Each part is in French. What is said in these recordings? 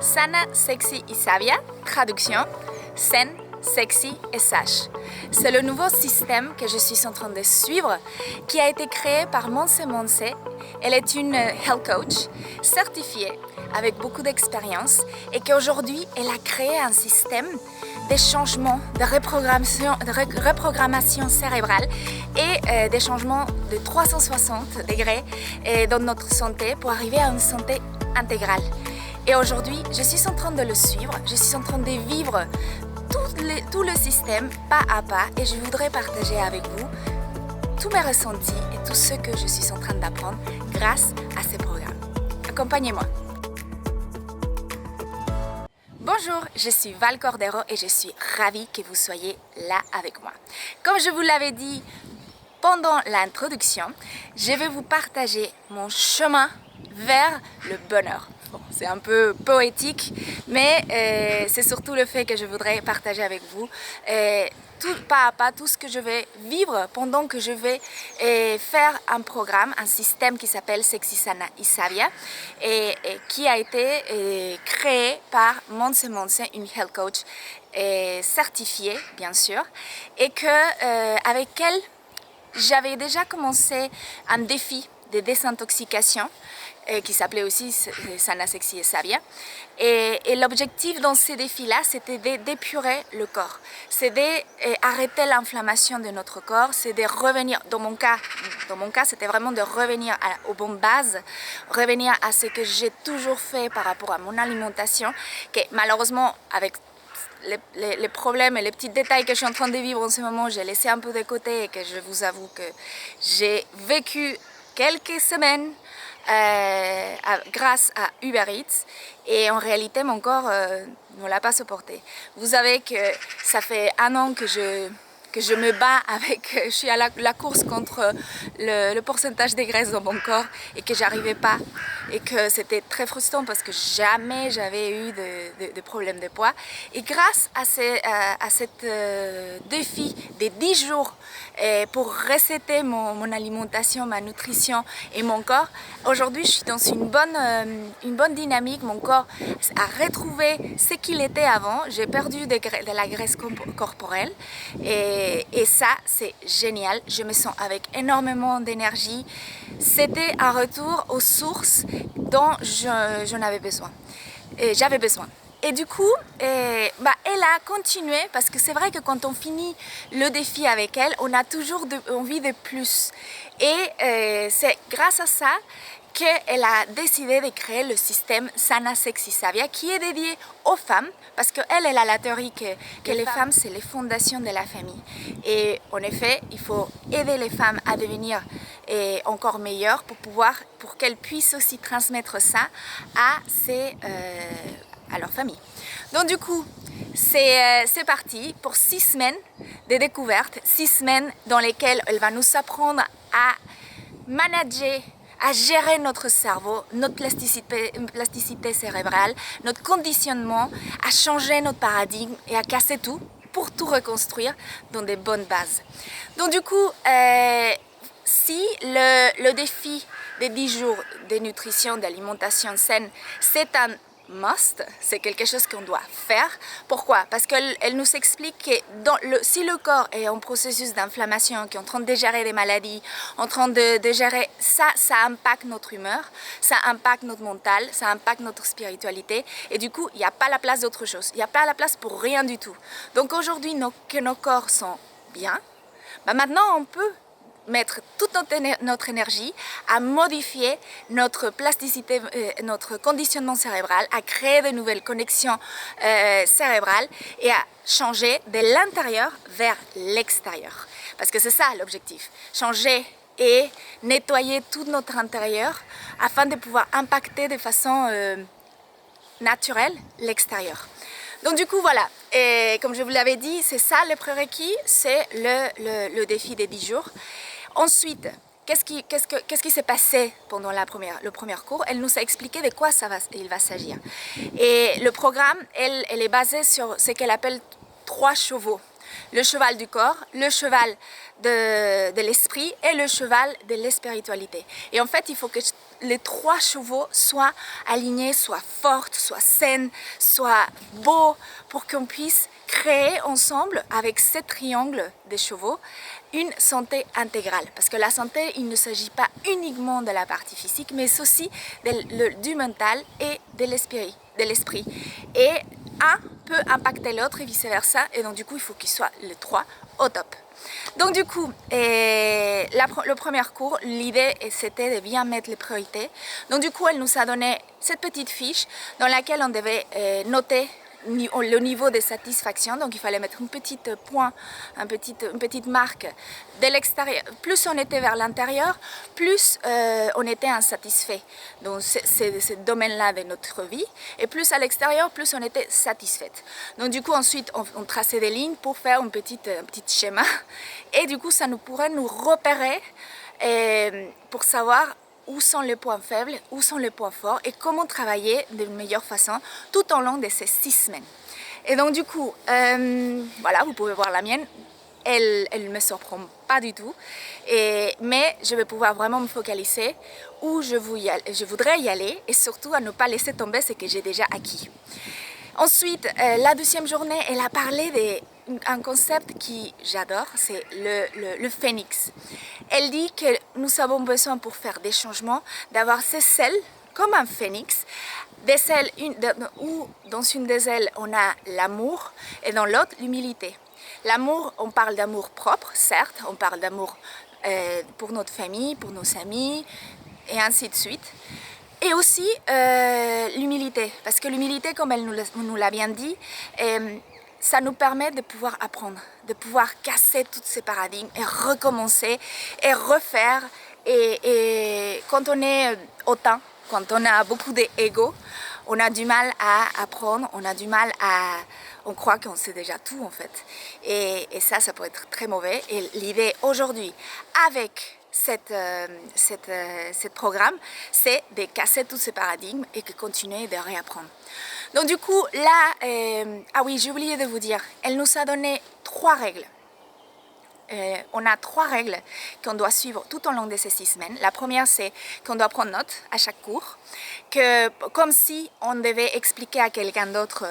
Sana, sexy y sabia, traduction, saine, sexy et sage. C'est le nouveau système que je suis en train de suivre qui a été créé par Monse Monse. Elle est une health coach certifiée avec beaucoup d'expérience et qu'aujourd'hui elle a créé un système des changements de reprogrammation cérébrale et des changements de 360 degrés dans notre santé pour arriver à une santé intégrale. Et aujourd'hui, je suis en train de le suivre, je suis en train de vivre tout le système pas à pas et je voudrais partager avec vous tous mes ressentis et tout ce que je suis en train d'apprendre grâce à ces programmes. Accompagnez-moi. Bonjour, je suis Val Cordero et je suis ravie que vous soyez là avec moi. Comme je vous l'avais dit pendant l'introduction, je vais vous partager mon chemin vers le bonheur. Bon, c'est un peu poétique, mais c'est surtout le fait que je voudrais partager avec vous tout pas à pas tout ce que je vais vivre pendant que je vais faire un programme, un système qui s'appelle Sexy Sana y Sabia et qui a été créé par Monse Monse, une health coach certifiée bien sûr, et que avec elle j'avais déjà commencé un défi de désintoxication qui s'appelait aussi Sana, Sexy et Sabia. Et l'objectif dans ces défis-là, c'était d'épurer le corps. C'est d'arrêter l'inflammation de notre corps, c'est de revenir, dans mon cas c'était vraiment de revenir aux bonnes bases, revenir à ce que j'ai toujours fait par rapport à mon alimentation, que malheureusement, avec les problèmes et les petits détails que je suis en train de vivre en ce moment, j'ai laissé un peu de côté et que je vous avoue que j'ai vécu quelques semaines grâce à Uber Eats et en réalité mon corps ne l'a pas supporté. Vous savez que ça fait 1 an que je me bats avec, je suis à la course contre le pourcentage de graisse dans mon corps et que j'arrivais pas et que c'était très frustrant parce que jamais j'avais eu de problème de poids et grâce à cet défi des 10 jours pour resetter mon alimentation, ma nutrition et mon corps, aujourd'hui je suis dans une bonne dynamique, mon corps a retrouvé ce qu'il était avant, j'ai perdu de la graisse corporelle et ça c'est génial, je me sens avec énormément d'énergie, c'était un retour aux sources dont j'en avais besoin, j'avais besoin. Et du coup, elle a continué parce que c'est vrai que quand on finit le défi avec elle, on a toujours envie de plus. Et c'est grâce à ça qu'elle a décidé de créer le système Sana, Sexy, Sabia qui est dédié aux femmes parce qu'elle a la théorie que les femmes c'est les fondations de la famille et en effet il faut aider les femmes à devenir encore meilleures pour qu'elles puissent aussi transmettre ça à leur famille. Donc du coup c'est parti pour 6 semaines de découvertes, 6 semaines dans lesquelles elle va nous apprendre à manager, à gérer notre cerveau, notre plasticité cérébrale, notre conditionnement, à changer notre paradigme et à casser tout pour tout reconstruire dans des bonnes bases. Donc du coup, si le défi des 10 jours de nutrition, d'alimentation saine, c'est un must, c'est quelque chose qu'on doit faire. Pourquoi? Parce qu'elle nous explique que si le corps est en processus d'inflammation, qui est en train de gérer des maladies, en train de gérer ça impacte notre humeur, ça impacte notre mental, ça impacte notre spiritualité et du coup il n'y a pas la place d'autre chose, il n'y a pas la place pour rien du tout. Donc aujourd'hui que nos corps sont bien, maintenant on peut mettre toute notre énergie à modifier notre plasticité, notre conditionnement cérébral, à créer de nouvelles connexions cérébrales et à changer de l'intérieur vers l'extérieur. Parce que c'est ça l'objectif, changer et nettoyer tout notre intérieur afin de pouvoir impacter de façon naturelle l'extérieur. Donc du coup voilà, et comme je vous l'avais dit, c'est ça le prérequis, c'est le défi des 10 jours. Ensuite, qu'est-ce qui s'est passé pendant le premier cours? Elle nous a expliqué de quoi il va s'agir. Et le programme, elle est basée sur ce qu'elle appelle 3 chevaux. Le cheval du corps, le cheval de l'esprit et le cheval de la spiritualité. Et en fait, il faut que les 3 chevaux soient alignés, soient fortes, soient saines, soient beaux, pour qu'on puisse créer ensemble, avec ce triangle des chevaux, une santé intégrale. Parce que la santé, il ne s'agit pas uniquement de la partie physique, mais aussi du mental et de l'esprit. Et un peut impacter l'autre et vice-versa. Et donc du coup, il faut qu'ils soient les 3 au top. Donc du coup, le premier cours, l'idée c'était de bien mettre les priorités. Donc du coup, elle nous a donné cette petite fiche dans laquelle on devait noter le niveau de satisfaction. Donc il fallait mettre une petite point, une petite marque de l'extérieur. Plus on était vers l'intérieur, plus on était insatisfait dans ce domaine-là de notre vie. Et plus à l'extérieur, plus on était satisfaite. Donc du coup, ensuite, on traçait des lignes pour faire un petit schéma. Et du coup, ça pourrait nous repérer pour savoir où sont les points faibles, où sont les points forts et comment travailler de meilleure façon tout au long de ces 6 semaines. Et donc du coup, voilà, vous pouvez voir la mienne, elle ne me surprend pas du tout, mais je vais pouvoir vraiment me focaliser où je voudrais y aller et surtout à ne pas laisser tomber ce que j'ai déjà acquis. Ensuite, la deuxième journée, elle a parlé d'un concept qui j'adore, c'est le phénix. Elle dit que nous avons besoin pour faire des changements d'avoir ces ailes comme un phénix, des ailes où dans une des ailes on a l'amour et dans l'autre l'humilité. L'amour, on parle d'amour propre, certes, on parle d'amour pour notre famille, pour nos amis et ainsi de suite. Et aussi l'humilité, parce que l'humilité, comme elle nous l'a bien dit, ça nous permet de pouvoir apprendre, de pouvoir casser tous ces paradigmes et recommencer et refaire. Et quand on est hautain, quand on a beaucoup d'ego, on a du mal à apprendre, on croit qu'on sait déjà tout en fait. Et ça peut être très mauvais. Et l'idée aujourd'hui, avec ce programme, c'est de casser tous ces paradigmes et de continuer de réapprendre. Donc du coup, là, ah oui, j'ai oublié de vous dire, elle nous a donné 3 règles. On a 3 règles qu'on doit suivre tout au long de ces 6 semaines. La première, c'est qu'on doit prendre note à chaque cours, comme si on devait expliquer à quelqu'un d'autre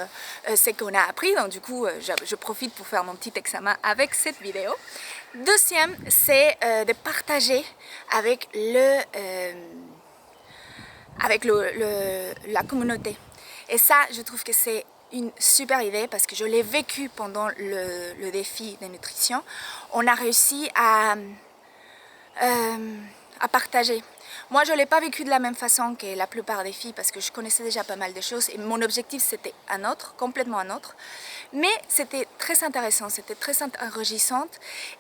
ce qu'on a appris. Donc du coup, je profite pour faire mon petit examen avec cette vidéo. Deuxième, c'est de partager avec la communauté. Et ça, je trouve que c'est une super idée parce que je l'ai vécu pendant le défi de nutrition. On a réussi à partager. Moi, je ne l'ai pas vécu de la même façon que la plupart des filles parce que je connaissais déjà pas mal de choses et mon objectif c'était un autre, complètement un autre. Mais c'était très intéressant, c'était très enrichissant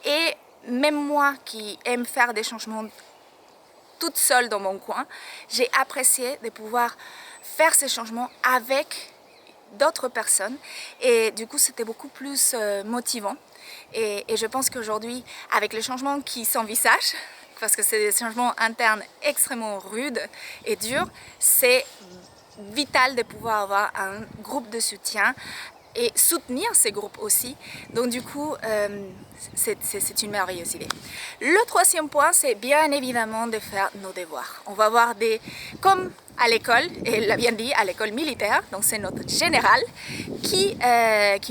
et même moi qui aime faire des changements toute seule dans mon coin, j'ai apprécié de pouvoir faire ces changements avec d'autres personnes et du coup c'était beaucoup plus motivant et je pense qu'aujourd'hui avec les changements qui s'envisagent, parce que c'est des changements internes extrêmement rudes et durs, c'est vital de pouvoir avoir un groupe de soutien et soutenir ces groupes aussi. Donc du coup, c'est une merveilleuse idée. Le troisième point, c'est bien évidemment de faire nos devoirs. On va avoir comme à l'école, et elle l'a bien dit, à l'école militaire, donc c'est notre général qui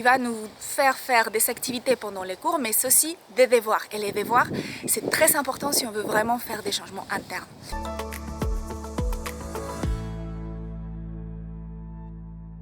va nous faire des activités pendant les cours, mais aussi des devoirs. Et les devoirs, c'est très important si on veut vraiment faire des changements internes.